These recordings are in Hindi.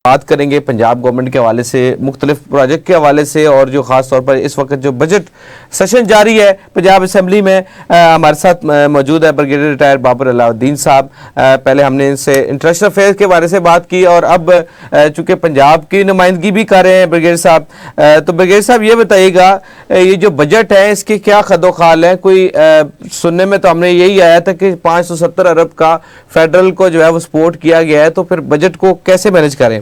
बात करेंगे पंजाब गवर्नमेंट के हवाले से, मुख्तलिफ प्रोजेक्ट के हवाले से, और जो ख़ास तौर पर इस वक्त जो बजट सेशन जारी है पंजाब असम्बली में, हमारे साथ मौजूद है ब्रिगेडियर रिटायर बाबर अलाउद्दीन साहब। पहले हमने इनसे इंटरनेशनल अफेयर्स के बारे से बात की और अब चूँकि पंजाब की नुमाइंदगी भी कर रहे हैं ब्रिगेडियर साहब, तो ब्रिगेडियर साहब ये बताइएगा ये जो बजट है इसके क्या खदोखाल है? कोई सुनने में तो हमने यही आया था कि 570 अरब का फेडरल को जो है वो सपोर्ट किया गया है, तो फिर बजट को कैसे मैनेज करें?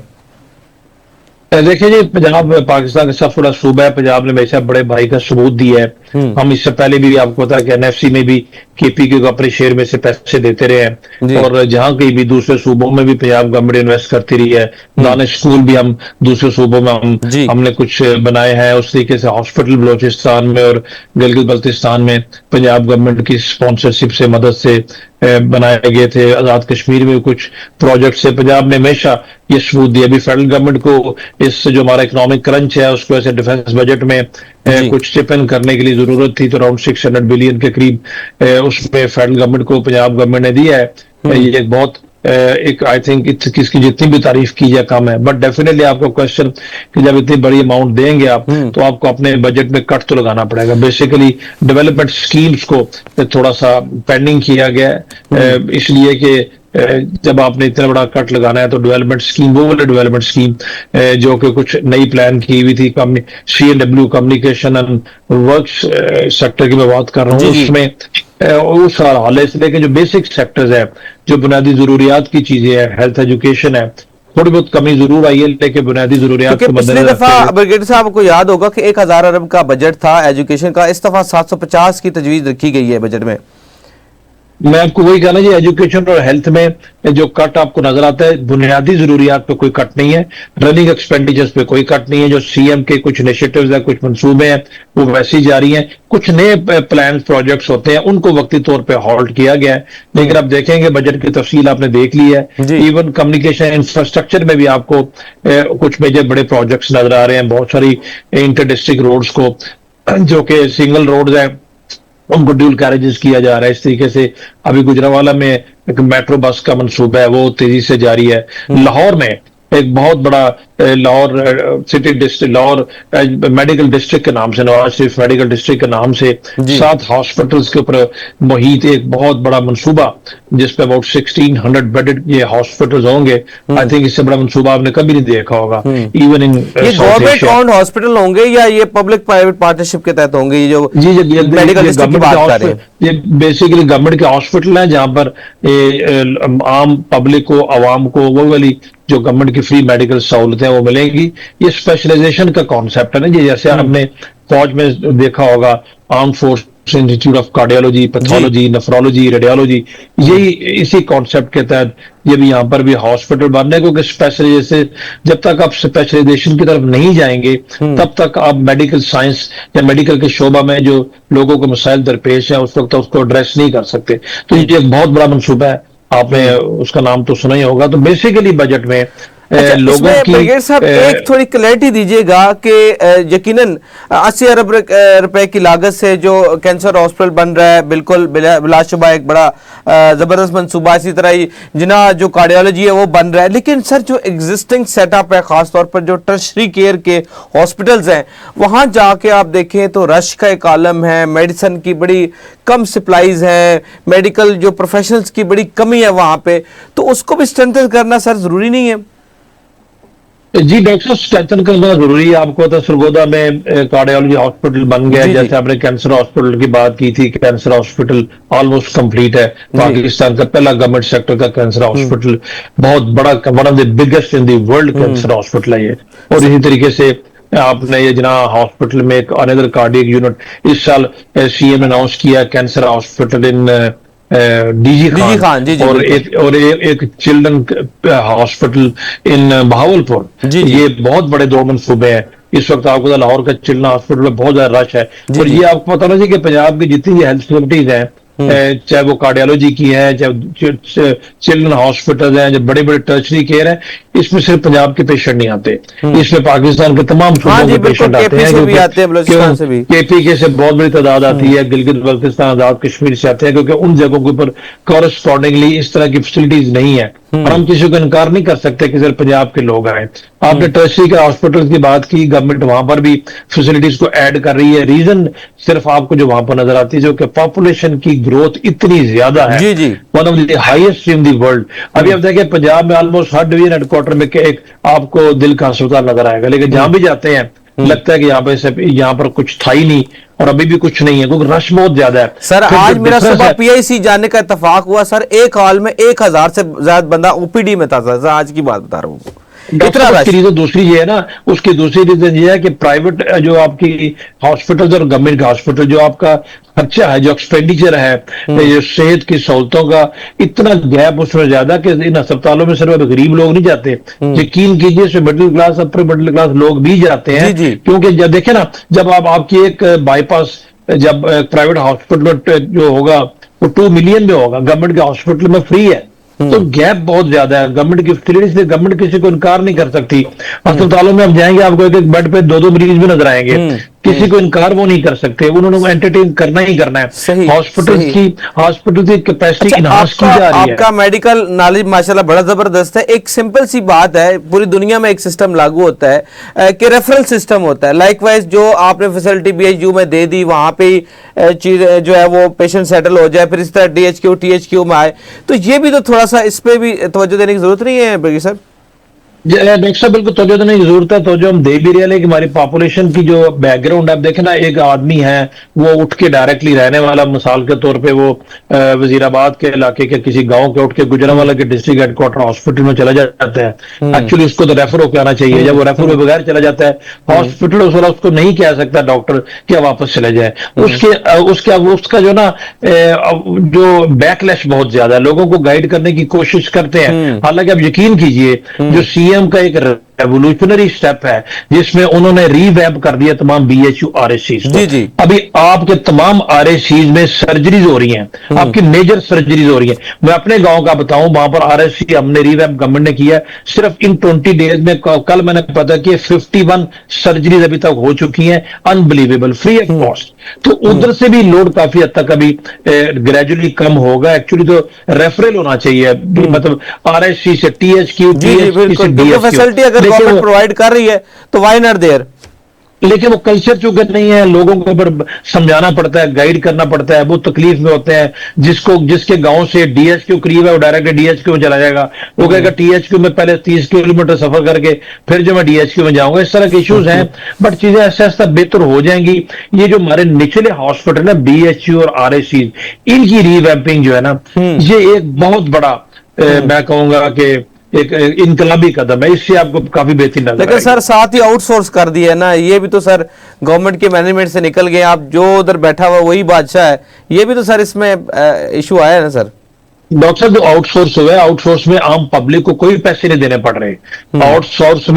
देखिए जी, पंजाब पाकिस्तान का सबसे बड़ा सूबा है। पंजाब ने हमेशा बड़े भाई का सबूत दिया है। हम इससे पहले भी आपको पता है कि एनएफसी में भी केपीके को अपने शेयर में से पैसे देते रहे हैं, और जहां कहीं भी दूसरे सूबों में भी पंजाब गवर्नमेंट इन्वेस्ट करती रही है। दानिश स्कूल भी हम दूसरे सूबों में हमने कुछ बनाए हैं। उस तरीके से हॉस्पिटल बलोचिस्तान में और गिलगित बल्तिस्तान में पंजाब गवर्नमेंट की स्पॉन्सरशिप से मदद से बनाए गए थे। आजाद कश्मीर में कुछ प्रोजेक्ट से पंजाब ने हमेशा ये सबूत दिया। अभी फेडरल गवर्नमेंट को इस जो हमारा इकोनॉमिक क्रंच है उसको ऐसे डिफेंस बजट में कुछ चिप इन करने के लिए जरूरत थी, तो अराउंड 600 बिलियन के करीब उसमें फेडरल गवर्नमेंट को पंजाब गवर्नमेंट ने दिया है। ये एक बहुत एक आई थिंक इसकी जितनी भी तारीफ की जाए कम है। बट डेफिनेटली आपको क्वेश्चन कि जब इतनी बड़ी अमाउंट देंगे आप, तो आपको अपने बजट में कट तो लगाना पड़ेगा। बेसिकली डेवलपमेंट स्कीम्स को थोड़ा सा पेंडिंग किया गया है, इसलिए कि जब आपने इतना बड़ा कट लगाना है तो डेवलपमेंट स्कीम, वो वाले डेवलपमेंट स्कीम जो कि कुछ नई प्लान की हुई थी, CNW communication and works sector की मैं बात कर रहा हूँ, उसमें उस हाल है। लेकिन जो बेसिक सेक्टर्स है, जो बुनियादी जरूरियात की चीजें हैं, हेल्थ एजुकेशन है, थोड़ी बहुत कमी जरूर आई है, लेकिन बुनियादी जरूरियात को पिछली दफा ब्रिगेडियर साहब को याद होगा कि 1000 अरब का बजट था एजुकेशन का, इस दफा 750 की तजवीज रखी गई है बजट में। मैं आपको वही कहना जी, एजुकेशन और हेल्थ में जो कट आपको नजर आता है, बुनियादी जरूरियात पे कोई कट नहीं है, रनिंग एक्सपेंडिचर्स पे कोई कट नहीं है। जो सीएम के कुछ इनिशिएटिव्स है, कुछ मंसूबे हैं, वो वैसे ही जारी हैं। कुछ नए प्लान प्रोजेक्ट्स होते हैं, उनको वक्ती तौर पे हॉल्ट किया गया है, लेकिन अब देखेंगे बजट की तफसील आपने देख ली है। इवन कम्युनिकेशन इंफ्रास्ट्रक्चर में भी आपको कुछ मेजर बड़े प्रोजेक्ट्स नजर आ रहे हैं। बहुत सारी इंटर डिस्ट्रिक्ट रोड्स को, जो कि सिंगल रोड है, उनको ड्यूल कैरेजेस किया जा रहा है। इस तरीके से अभी गुजरावाला में एक मेट्रो बस का मंसूबा है, वो तेजी से जारी है। लाहौर में एक बहुत बड़ा Lahore city district, Lahore medical district के नाम से, नवाज शरीफ मेडिकल डिस्ट्रिक्ट के नाम से 7 हॉस्पिटल्स के ऊपर मुहित एक बहुत बड़ा मंसूबा, जिसपे अबाउट 1600 बेडेड ये हॉस्पिटल्स होंगे। आई थिंक इससे बड़ा मंसूबा आपने कभी नहीं देखा होगा। Even in government owned hospital होंगे या ये पब्लिक प्राइवेट पार्टनरशिप के तहत होंगे? ये जो मेडिकल डिस्ट्रिक्ट की बात कर रहे हैं, ये बेसिकली गवर्नमेंट के हॉस्पिटल है, जहां पर आम पब्लिक को, आवाम को वो वाली जो गवर्नमेंट की फ्री मेडिकल सहूलतें वो मिलेंगी। ये स्पेशलाइजेशन का कॉन्सेप्ट है ना जी, जैसे आपने फौज में देखा होगा, arm force institute of cardiology, pathology, nephrology, radiology, यही इसी कॉन्सेप्ट के तहत ये भी यहाँ पर भी हॉस्पिटल बनने है। क्योंकि स्पेशलाइजेशन, जब तक आप स्पेशलाइजेशन की तरफ नहीं जाएंगे, तब तक आप मेडिकल साइंस या मेडिकल के शोबा में जो लोगों को मसाइल दरपेश है उस वक्त उसको एड्रेस नहीं कर सकते। तो ये एक बहुत बड़ा मनसूबा है, आपने उसका नाम तो सुना ही होगा। तो बेसिकली बजट में लोगों की ब्रिगेडियर साहब एक थोड़ी क्लैरिटी दीजिएगा कि यकीनन 80 अरब रुपए की लागत से जो कैंसर हॉस्पिटल बन रहा है, बिल्कुल बिलाशुबा एक बड़ा जबरदस्त मंसूबा, इसी तरह ही जिना जो कार्डियोलॉजी है वो बन रहा है। लेकिन सर जो एग्जिस्टिंग सेटअप है, खासतौर पर जो टर्शरी केयर के हॉस्पिटल्स हैं, वहां जाके आप देखें तो रश का एक आलम है, मेडिसिन की बड़ी कम सप्लाईज है, मेडिकल जो प्रोफेशनल्स की बड़ी कमी है वहां पे, तो उसको भी स्ट्रेंथन करना सर जरूरी नहीं है? जी डॉक्टर साहब, स्ट्रेंथन करना जरूरी है। आपको पता है सरगोदा में कार्डियोलॉजी हॉस्पिटल बन गया, जैसे आपने कैंसर हॉस्पिटल की बात की थी। कैंसर हॉस्पिटल ऑलमोस्ट कंप्लीट है, पाकिस्तान का पहला गवर्नमेंट सेक्टर का कैंसर हॉस्पिटल, बहुत बड़ा, one of the biggest in the world cancer hospital है ये। और इसी तरीके से आपने ये जना हॉस्पिटल में एक अनदर कार्डियक यूनिट इस साल सीएम अनाउंस किया, cancer hospital in DG Khan, और एक चिल्ड्रन हॉस्पिटल इन बहावलपुर। ये बहुत बड़े दो मंसूबे हैं। इस वक्त आपको लाहौर का चिल्ड्रन हॉस्पिटल में बहुत ज्यादा रश है। और ये आपको पता ना जी कि पंजाब की जितनी हेल्थ फैसिलिटीज हैं चाहे वो कार्डियोलॉजी की है, चाहे चिल्ड्रन हॉस्पिटल हैं, जो बड़े बड़े टर्शरी केयर है, इसमें सिर्फ पंजाब के पेशेंट नहीं आते, इसमें पाकिस्तान के तमाम सूबों के पेशेंट आते हैं, क्योंकि केपीके से बहुत बड़ी तादाद आती है, गिलगित बल्तिस्तान, आजाद कश्मीर से आते हैं, क्योंकि उन जगहों के ऊपर कॉरेस्पॉन्डिंगली इस तरह की फैसिलिटीज नहीं है। और हम किसी को इनकार नहीं कर सकते कि सिर्फ पंजाब के लोग आए। आपने टर्शरी के हॉस्पिटल की बात की, गवर्नमेंट वहां पर भी फैसिलिटीज को ऐड कर रही है। रीजन सिर्फ आपको जो वहां पर नजर आती है, जो कि पॉपुलेशन की ग्रोथ इतनी ज्यादा है, जी जी, one of the highest in the world. अभी आप देखें पंजाब में ऑलमोस्ट हर डिवीजन हेडक्वार्टर में एक आपको दिल का अस्पताल नजर आएगा, लेकिन जहां भी जाते हैं लगता है कि यहाँ पर कुछ था ही नहीं, और अभी भी कुछ नहीं है, क्योंकि रश बहुत ज्यादा है। सर आज मेरा सुबह पीआईसी जाने का इत्तेफाक हुआ सर, एक हॉल में 1000 से ज्यादा बंदा ओपीडी में था सर, आज की बात बता रहा हूँ। इतना रीजन दूसरी ये है ना, उसकी दूसरी रीजन ये है कि प्राइवेट जो आपकी हॉस्पिटल और गवर्नमेंट का हॉस्पिटल, जो आपका खर्चा है, जो एक्सपेंडिचर है, जो सेहत की सहूलतों का इतना गैप उसमें ज्यादा कि इन अस्पतालों में सिर्फ गरीब लोग नहीं जाते, यकीन कीजिए इसमें middle class, upper middle class लोग भी जाते हैं। क्योंकि जब देखे ना, जब आपकी एक बाईपास, जब प्राइवेट हॉस्पिटल जो होगा वो 2 मिलियन में होगा, गवर्नमेंट के हॉस्पिटल में फ्री है, तो गैप बहुत ज्यादा है। गवर्नमेंट की फैसिलिटीज से गवर्नमेंट किसी को इनकार नहीं कर सकती। अस्पतालों में आप जाएंगे, आपको एक एक बेड पे 2-2 मरीज भी नजर आएंगे, किसी को इनकार वो नहीं कर सकते, उन्होंने एंटरटेन करना ही करना है। हॉस्पिटल की कैपेसिटी इनहांस की जा रही है। आपका मेडिकल नॉलेज माशाल्लाह बड़ा जबरदस्त है। एक सिंपल सी बात है, पूरी दुनिया में एक सिस्टम लागू होता है कि रेफरल सिस्टम होता है। लाइकवाइज जो आपने फैसिलिटी बीएचयू में दे दी, वहां पे चीज जो है वो पेशेंट सेटल हो जाए, फिर इस तरह डीएचक्यू टीएचक्यू में आए, तो ये भी तो थोड़ा सा इस पे भी तवज्जो देने की जरूरत नहीं है बल्कि सर? डॉक्टर साहब बिल्कुल तवज्जो देने की जरूरत है। तो जो हम दे भी रहे हैं कि हमारी पॉपुलेशन की जो बैकग्राउंड आप देखें ना, एक आदमी है वो उठ के डायरेक्टली रहने वाला, मिसाल के तौर पे वो वजीराबाद के इलाके के किसी गांव के उठ के गुजरांवाला के डिस्ट्रिक्ट हेडक्वार्टर हॉस्पिटल में चला जाता है, एक्चुअली उसको तो रेफर होकर आना चाहिए। जब वो रेफर हुए बगैर चला जाता है हॉस्पिटल, उस वाला उसको नहीं कह सकता डॉक्टर कि वापस चले जाए। उसका जो ना जो बैकलैश बहुत ज्यादा है, लोगों को गाइड करने की कोशिश करते हैं। हालांकि आप यकीन कीजिए, जो सीएम का एक रेवोल्यूशनरी स्टेप है जिसमें उन्होंने रीवैम्प कर दिया तमाम बीएचयू आरएससीज। जी अभी आपके तमाम आरएससीज में सर्जरीज हो रही हैं, आपकी मेजर सर्जरीज हो रही हैं। मैं अपने गांव का बताऊं, वहां पर आरएससी हमने रीवैम्प गवर्नमेंट ने किया सिर्फ इन 20 डेज में। कल मैंने पता किया 51 सर्जरीज अभी तक हो चुकी हैं, अनबिलीवेबल, फ्री ऑफ कॉस्ट। तो उधर से भी लोड काफी हद तक अभी ग्रेजुअली कम होगा। एक्चुअली तो रेफरल होना चाहिए, मतलब आरएससी से टीएचक्यू, फैसिलिटी अगर गवर्नमेंट प्रोवाइड कर रही है तो व्हाई नॉट देयर। लेकिन वो कल्चर चूंकि नहीं है, लोगों को ऊपर समझाना पड़ता है, गाइड करना पड़ता है, वो तकलीफ में होते हैं। जिसके गांव से डीएचक्यू करीब है वो डायरेक्ट डीएचक्यू में चला जाएगा, वो कहेगा टीएचक्यू में पहले 30 किलोमीटर सफर करके फिर जो मैं डीएचक्यू में जाऊंगा। इस तरह के इश्यूज हैं, बट चीजें ऐसा ऐसा बेहतर हो जाएंगी। ये जो हमारे निचले हॉस्पिटल है बीएचयू और आरएससी, इनकी रीवैम्पिंग जो है ना, ये एक बहुत बड़ा मैं कहूंगा कि एक इनकलाबी कदम है। इससे आपको काफी बेहतरीन नजर। लेकिन सर साथ ही आउटसोर्स कर दिया है ना, ये भी तो सर गवर्नमेंट के मैनेजमेंट से निकल गए, आप जो उधर बैठा हुआ वही बादशाह है, ये भी तो सर इसमें इशू आया है ना सर? डॉक्टर साहब जो आउटसोर्स हुआ है, आउटसोर्स में आम पब्लिक को कोई पैसे नहीं देने पड़ रहे। आउटसोर्स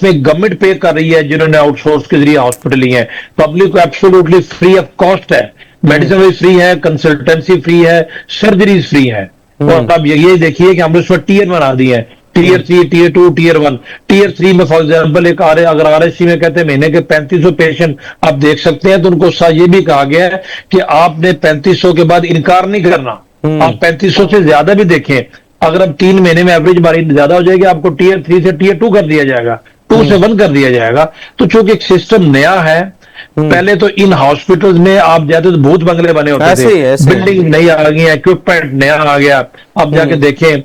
में गवर्नमेंट पे कर रही है, जिन्होंने आउटसोर्स के जरिए हॉस्पिटल लिए हैं। पब्लिक को एब्सोल्युटली फ्री ऑफ कॉस्ट है, मेडिसिन भी फ्री है, कंसल्टेंसी फ्री है, सर्जरीज फ्री है। और अब ये देखिए कि हमने उसमें टीयर बना दिए हैं, टीयर 3, टीयर 2, टीयर 1। टीयर 3 में फॉर एग्जाम्पल एक अगर आरएससी में कहते हैं महीने के 3500 पेशेंट आप देख सकते हैं, तो उनको ये भी कहा गया है कि आपने 3500 के बाद इनकार नहीं करना, आप 3500 से ज्यादा भी देखें। अगर अब 3 महीने में एवरेज बारी ज्यादा हो जाएगी, आपको टीयर 3 से टीयर 2 कर दिया जाएगा, 2 से 1 कर दिया जाएगा। तो चूंकि एक सिस्टम नया है, पहले तो इन हॉस्पिटल्स में आप जाते तो भूत बंगले बने होते थे, बिल्डिंग नई आ गई है, इक्विपमेंट नया आ गया। आप जाके देखें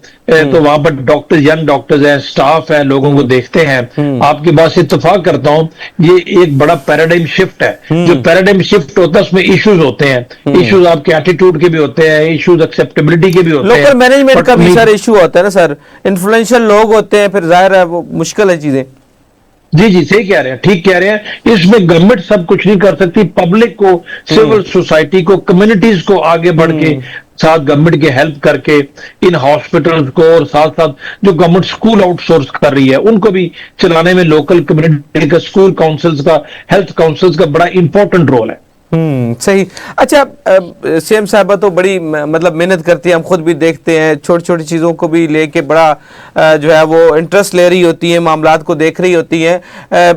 तो वहां पर डॉक्टर, यंग डॉक्टर्स हैं, स्टाफ है, लोगों को देखते हैं। आपकी बात से इत्तेफाक करता हूं, ये एक बड़ा पैराडाइम शिफ्ट है। जो पैराडाइम शिफ्ट होता है उसमें इश्यूज होते हैं, इश्यूज आपके एटीट्यूड के भी होते हैं, इश्यूज एक्सेप्टेबिलिटी के भी होते हैं, लोकल मैनेजमेंट का भी सर इशू होता है ना सर, इन्फ्लुएंशियल लोग होते हैं, फिर जाहिर है वो मुश्किल है चीजें। जी सही कह रहे हैं, ठीक कह रहे हैं। इसमें गवर्नमेंट सब कुछ नहीं कर सकती, पब्लिक को, सिविल सोसाइटी को, कम्युनिटीज को आगे बढ़ के साथ गवर्नमेंट की हेल्प करके इन हॉस्पिटल्स को, और साथ साथ जो गवर्नमेंट स्कूल आउटसोर्स कर रही है उनको भी चलाने में लोकल कम्युनिटी का, स्कूल काउंसिल्स का, हेल्थ काउंसिल्स का बड़ा इंपॉर्टेंट रोल है। सही। अच्छा, सीएम साहबा तो बड़ी मतलब मेहनत करती है, हम खुद भी देखते हैं, छोटी छोटी चीज़ों को भी लेके बड़ा जो है वो इंटरेस्ट ले रही होती है, मामलात को देख रही होती हैं।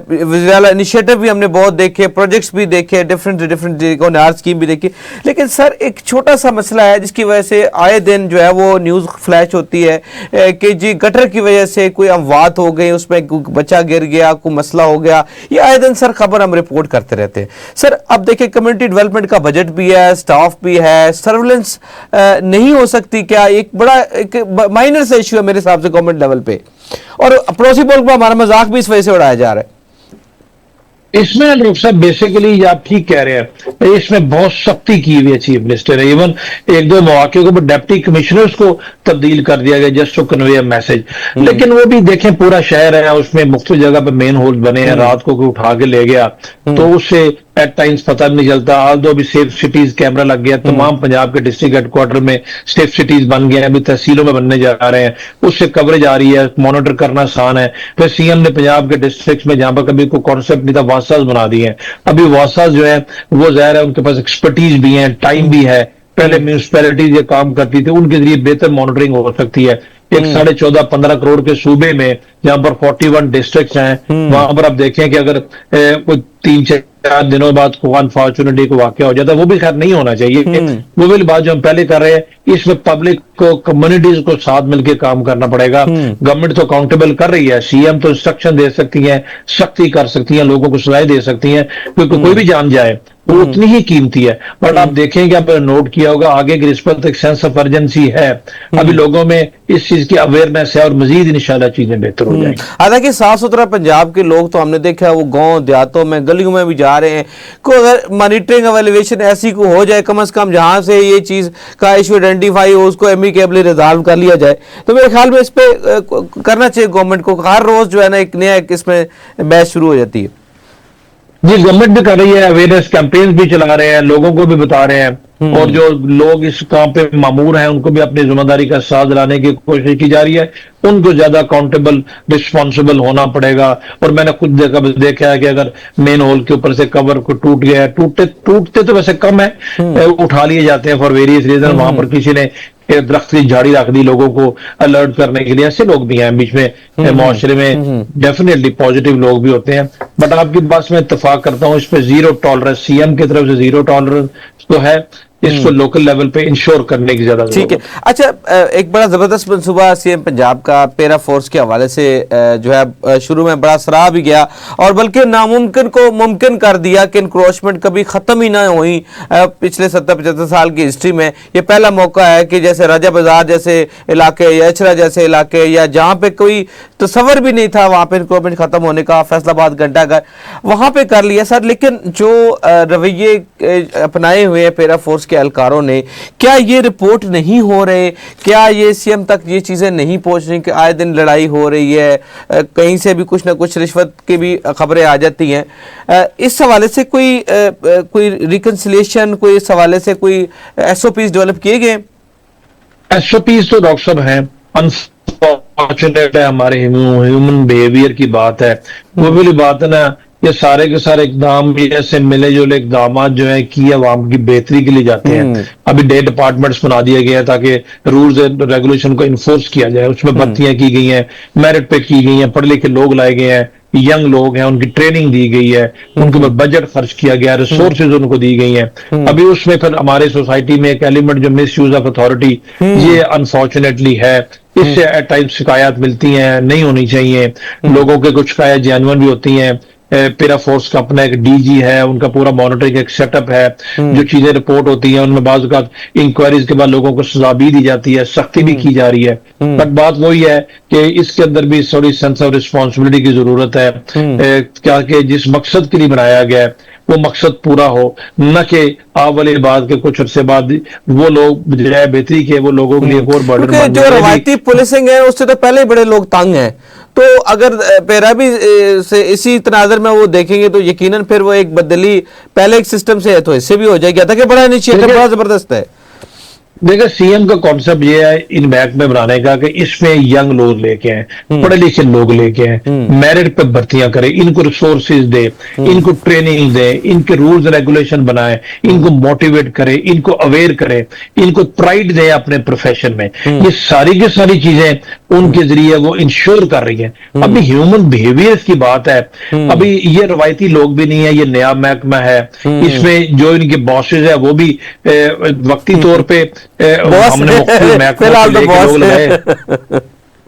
विजय इनिशिएटिव भी हमने बहुत देखे, प्रोजेक्ट्स भी देखे, डिफरेंट डिफरेंट स्कीम भी देखी। लेकिन सर एक छोटा सा मसला है जिसकी वजह से आए दिन जो है वो न्यूज़ फ्लैश होती है कि जी गटर की वजह से कोई अमवात हो गई, उसमें बच्चा गिर गया, कोई मसला हो गया, ये आए दिन सर खबर हम रिपोर्ट करते रहते हैं। सर अब देखिए कम्युनिटी डेवलपमेंट का बजट भी है, स्टाफ भी है, सर्विलेंस नहीं हो सकती क्या? एक बड़ा एक माइनर सा इश्यू है मेरे हिसाब से गवर्नमेंट लेवल पे, और पड़ोसी मुल्क में हमारा मजाक भी इस वजह से उड़ाया जा रहा है। इसमें डॉक्टर साहब बेसिकली आप ठीक कह रहे हैं, इसमें बहुत सख्ती की हुई है चीफ मिनिस्टर ने। इवन एक दो मौके को डिप्टी कमिश्नर्स को तब्दील कर दिया गया just to convey a message. लेकिन वो भी देखें पूरा शहर है, उसमें मुख्तलिफ जगह पे मेन होल बने हैं, रात को कोई उठा के ले गया तो उससे एट टाइम्स पता भी नहीं चलता। आज तो अभी सेफ सिटीज कैमरा लग गया, तमाम पंजाब के डिस्ट्रिक्ट हेडक्वार्टर में सेफ सिटीज बन गए हैं, अभी तहसीलों में बनने जा रहे हैं, उससे कवरेज आ रही है, मॉनिटर करना आसान है। फिर सीएम ने पंजाब के डिस्ट्रिक्ट में जहां पर कभी कोई कॉन्सेप्ट नहीं था वासाज बना दिए हैं। अभी वासाज जो है वो जाहिर है उनके पास एक्सपर्टीज भी है, टाइम भी है। पहले म्यूनिसपैलिटीज ये काम करती थी, उनके जरिए बेहतर मॉनिटरिंग हो सकती है। एक 14.5-15 करोड़ के सूबे में जहां पर 41 डिस्ट्रिक्ट हैं, वहां पर आप देखें कि अगर कोई 3-4 दिनों बाद को अनफॉर्चुनेटली को वाकया हो जाता है, वो भी खैर नहीं होना चाहिए। वो वाली बात जो हम पहले कर रहे हैं, इसमें पब्लिक को, कम्युनिटीज को साथ मिलकर काम करना पड़ेगा। गवर्नमेंट तो अकाउंटेबल कर रही है, सीएम तो इंस्ट्रक्शन दे सकती है, सख्ती कर सकती है, लोगों को सलाह दे सकती है, क्योंकि कोई भी जान जाए वो उतनी ही कीमती है। बट आप देखेंगे, आपने नोट किया होगा, आगे की रिस्पत एक सेंस ऑफ अर्जेंसी है, अभी लोगों में इस चीज की अवेयरनेस है और मजीद इंशाल्लाह चीजें बेहतर हो जाएंगी। हालांकि साफ सुथरा पंजाब के लोग तो हमने देखा वो गांव देहातों में गलियों में भी जा रहे हैं। को अगर मॉनिटरिंग एवेल्युएशन ऐसी को हो जाए, कम से कम जहां से ये चीज का इशू आइडेंटिफाई हो, उसको एमिकेबली रिजॉल्व कर लिया जाए, तो मेरे ख्याल में इस पे करना चाहिए गवर्नमेंट को। हर रोज जो है ना एक नया इसमें बैच शुरू हो जाती है। जी, गवर्नमेंट भी कर रही है, अवेयरनेस कैंपेन्स भी चला रहे हैं, लोगों को भी बता रहे हैं, और जो लोग इस काम पे मामूर हैं उनको भी अपनी जिम्मेदारी का साथ दिलाने की कोशिश की जा रही है। उनको ज्यादा अकाउंटेबल, रिस्पॉन्सिबल होना पड़ेगा। और मैंने खुद देखा है कि अगर मेन होल के ऊपर से कवर को टूट गया है, टूटते तो वैसे कम है, उठा लिए जाते हैं फॉर वेरियस रीजन। वहां पर किसी ने दरख्त की झाड़ी रख दी लोगों को अलर्ट करने के लिए, ऐसे लोग भी हैं बीच में मुआशरे में, डेफिनेटली पॉजिटिव लोग भी होते हैं। बट आपकी बात में इत्तेफाक करता हूं, इस पे जीरो टॉलरेंस, सीएम की तरफ से जीरो टॉलरेंस तो है, इसको लोकल लेवल पे इंश्योर करने की ज्यादा ठीक है। अच्छा, एक बड़ा जबरदस्त मनसूबा सीएम पंजाब का पैरा फोर्स के हवाले से जो है शुरू में बड़ा सराहा भी गया, और बल्कि नामुमकिन को मुमकिन कर दिया कि इंक्रोचमेंट कभी खत्म ही ना हुई। पिछले 70-75 साल की हिस्ट्री में ये पहला मौका है कि जैसे राजा बाजार जैसे इलाके या अचरा जैसे इलाके, या जहाँ पे कोई तस्वर भी नहीं था वहाँ पे इंक्रोचमेंट खत्म होने का, फैसलाबाद घंटाघर वहाँ पे कर लिया सर। लेकिन जो रवैये अपनाए हुए हैं पैरा फोर्स के एहलकारों ने, क्या ये रिपोर्ट नहीं हो रहे? क्या ये सीएम तक ये चीजें नहीं पहुंच रही कि आए दिन लड़ाई हो रही है, कहीं से भी कुछ ना कुछ रिश्वत की भी खबरें आ जाती हैं? इस हवाले से कोई रिकंसिलिएशन, कोई इस हवाले से कोई एसओपीज डेवलप किए गए? एसओपीज तो डॉक्टर साहब हैं, अनफॉर्चुनेट है, हमारे ह्यूमन बिहेवियर की बात है। वो वाली बात है ना, ये सारे के सारे इकदाम ऐसे मिले जुले इकदाम जो है कि आवाम की बेहतरी के लिए जाते हैं। अभी डे डिपार्टमेंट्स बना दिए गए हैं ताकि रूल्स एंड रेगुलेशन को इन्फोर्स किया जाए, उसमें भर्तियां की गई हैं, मेरिट पे की गई हैं, पढ़े लिखे लोग लाए गए हैं, यंग लोग हैं, उनकी ट्रेनिंग दी गई है, उनके ऊपर बजट खर्च किया गया, रिसोर्सेज उनको दी गई हैं। अभी उसमें फिर हमारे सोसाइटी में एक एलिमेंट जो मिस यूज ऑफ अथॉरिटी, ये अनफॉर्चुनेटली है। इससे एट टाइम शिकायत मिलती हैं, नहीं होनी चाहिए। लोगों के कुछ शिकायत जेन्युइन भी होती हैं। पैरा फोर्स का अपना एक डीजी है, उनका पूरा मॉनिटरिंग एक सेटअप है, जो चीजें रिपोर्ट होती हैं उनमें बाज़ औक़ात इंक्वायरीज के बाद लोगों को सजा भी दी जाती है, सख्ती भी की जा रही है। बट बात वही है कि इसके अंदर भी थोड़ी सेंस ऑफ रिस्पॉन्सिबिलिटी की जरूरत है, क्या कि जिस मकसद के लिए बनाया गया है वो मकसद पूरा हो, न कि आप वाली बात के कुछ अर्से बाद वो लोग जो है बेहतरी के वो लोगों के लिए एक और बर्डन बन जो रवायती पुलिसिंग है उससे तो पहले बड़े लोग तंग हैं, तो अगर पैरावी से इसी तनाजर में वो देखेंगे तो यकीनन फिर वो एक बदली पहले एक सिस्टम से है तो इससे भी हो जाएगी। था कि बड़ा इनिशिएटिव बड़ा जबरदस्त है। देखिए, सीएम का कॉन्सेप्ट ये है इन बैंक में बनाने का कि इसमें यंग लोग लेके आए, पढ़े लिखे लोग लेके आए, मेरिट पे भर्तियां करें, इनको रिसोर्सेज दे, इनको ट्रेनिंग दे, इनके रूल्स रेगुलेशन बनाए, इनको मोटिवेट करें, इनको अवेयर करें, इनको प्राइड दे अपने प्रोफेशन में। ये सारी की सारी चीजें उनके जरिए वो इंश्योर कर रही है। अभी ह्यूमन बिहेवियर की बात है, अभी ये रवायती लोग भी नहीं है, ये नया महकमा है। इसमें जो इनके बॉसेज है वो भी वक्ती तौर पे हमने मुख्तलिफ महकमों से लेके लोग लगाए,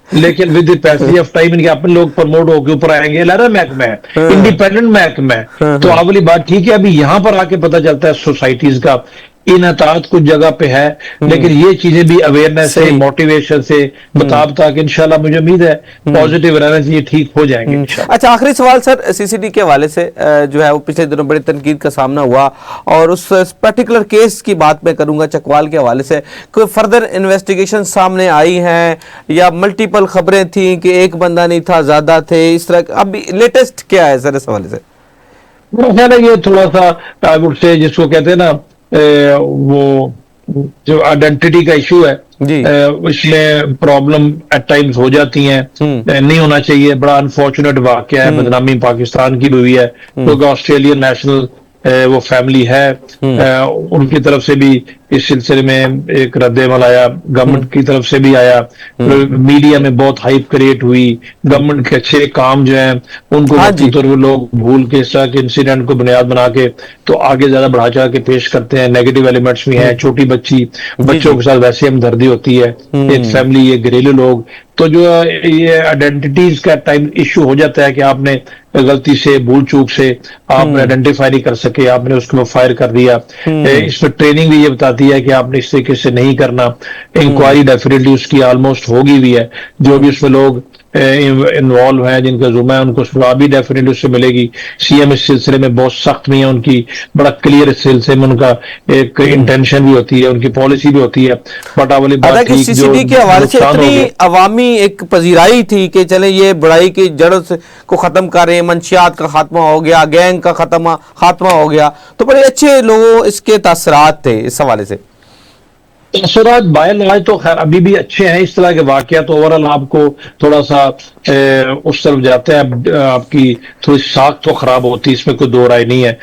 लेकिन with the passage of time इनके अपने लोग प्रमोट होकर ऊपर आएंगे। लहरा महकमा है, इंडिपेंडेंट महकमा है। तो आप वाली बात ठीक है, अभी यहां पर आके पता चलता है सोसाइटीज का इनअतात कुछ जगह पे है, लेकिन ये चीजें भी अवेयरनेस से, मोटिवेशन से, बता कि इंशाल्लाह मुझे उम्मीद है पॉजिटिव रहना चाहिए, ठीक हो जाएंगे इंशाल्लाह। अच्छा, आखिरी सवाल सर, सीसीडी के हवाले से जो है वो पिछले दिनों बड़ी तनकीद का सामना हुआ, और उस पर्टिकुलर केस की बात मैं करूंगा चकवाल के हवाले से। कोई फर्दर इन्वेस्टिगेशन सामने आई हैं या मल्टीपल खबरें थी कि एक बंदा नहीं था, ज्यादा थे, इस तरह? अभी लेटेस्ट क्या है सर इस हवाले से? मेरा ख्याल है ये थोड़ा सा आई वुड से जिसको कहते हैं ना वो जो आइडेंटिटी का इशू है, इसमें प्रॉब्लम एट टाइम्स हो जाती हैं, नहीं होना चाहिए। बड़ा अनफॉर्चुनेट वाकया है, बदनामी पाकिस्तान की भी हुई है, क्योंकि ऑस्ट्रेलियन नेशनल वो फैमिली है, उनकी तरफ से भी इस सिलसिले में एक रद्द-ए-अमल आया, गवर्नमेंट की तरफ से भी आया, मीडिया में बहुत हाइप क्रिएट हुई, गवर्नमेंट के अच्छे काम जो हैं उनको वक्ती तौर पर लोग भूल के इस तरह के इंसिडेंट को बुनियाद बना के तो आगे ज्यादा बढ़ा चढ़ा के पेश करते हैं। नेगेटिव एलिमेंट्स भी हैं, छोटी बच्चों के साथ वैसे हमदर्दी होती है, एक फैमिली, ये घरेलू लोग, तो जो ये आइडेंटिटीज का टाइम इश्यू हो जाता है कि आपने गलती से, भूल चूक से आपने आइडेंटिफाई नहीं कर सके, आपने उसको फायर कर दिया। इसमें ट्रेनिंग भी ये बताती है कि आपने इस तरीके से नहीं करना। इंक्वायरी डेफिनेटली उसकी ऑलमोस्ट होगी भी है, जो भी उसमें लोग इन्वॉल्व हैं, जिनका जुम्मा है, उनको सजा भी डेफिनेटली उससे मिलेगी। सीएम इस सिलसिले में बहुत सख्त नहीं है, उनकी बड़ा क्लियर इस सिलसिले में उनका एक इंटेंशन भी होती है, उनकी पॉलिसी भी होती है। बट वाली बात सीसीडी के हवाले से इतनी अवामी एक पजीराई थी कि चले ये बुराई की जड़ को खत्म करें, मंशियात का खात्मा हो गया, गैंग का खात्मा हो गया, तो बड़े अच्छे लोगों इसके तासरात थे इस हवाले से। असरात बाय लाज तो खैर अभी भी अच्छे हैं। इस तरह के वाकया तो ओवरऑल आपको थोड़ा सा उस तरफ जाते हैं, आपकी थोड़ी साख तो खराब होती है, इसमें कोई दो राय नहीं है।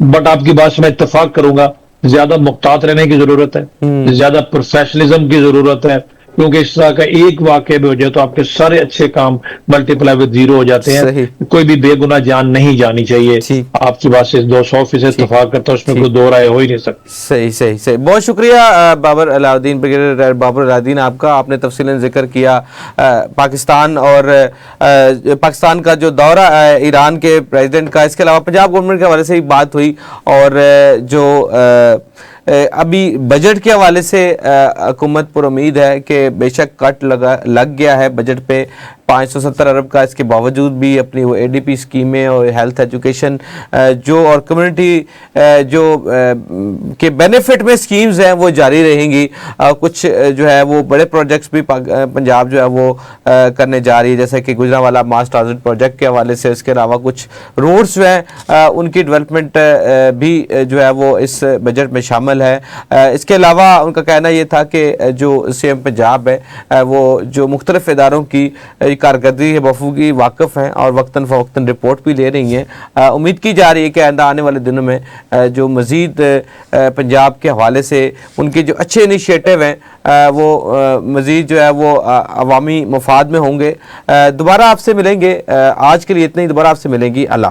बट आपकी बात से मैं इत्तेफाक करूंगा, ज्यादा मुख्तात रहने की जरूरत है, ज्यादा प्रोफेशनलिज्म की जरूरत है, क्योंकि इस तरह का एक वाकया भी हो जाए तो आपके सारे अच्छे काम मल्टीप्लाई विद जीरो हो जाते हैं। कोई भी बेगुनाह जान नहीं जानी चाहिए। आपकी बात से 200% इत्तेफाक करता हूं, उसमें कोई दो राय हो ही नहीं सकती। सही सही सही, बहुत शुक्रिया बाबर अलाउद्दीन, ब्रिगेडियर बाबर अलाउद्दीन, आपका। आपने तफसीलन जिक्र किया पाकिस्तान और पाकिस्तान का जो दौरा ईरान के प्रेसिडेंट का, इसके अलावा पंजाब गवर्नमेंट के हवाले से भी बात हुई, और जो अभी बजट के हवाले से हुकूमत पर उम्मीद है कि बेशक कट लग गया है बजट पे 570 अरब का, इसके बावजूद भी अपनी वो एडीपी स्कीमें और हेल्थ एजुकेशन जो और कम्युनिटी जो के बेनिफिट में स्कीम्स हैं वो जारी रहेंगी। कुछ जो है वो बड़े प्रोजेक्ट्स भी पंजाब जो है वो करने जा रही है, जैसे कि गुजरांवाला मास ट्रांजिट प्रोजेक्ट के हवाले से। इसके अलावा कुछ रोड्स हैं उनकी डेवलपमेंट भी जो है वो इस बजट में शामिल है। इसके अलावा उनका कहना ये था कि जो सीएम पंजाब है वो जो मुख्तलिफ इदारों की कारकर्दगी के बखूबी वाकिफ़ हैं और वक्तन फ़वक्तन रिपोर्ट भी ले रही हैं। उम्मीद की जा रही है कि आइंदा आने वाले दिनों में जो मज़ीद पंजाब के हवाले से उनके जो अच्छे इनिशिएटिव हैं वो मज़ीद जो है वो अवामी मफाद में होंगे। दोबारा आपसे मिलेंगे, आज के लिए इतना ही, दोबारा आपसे मिलेंगी। अल्लाह।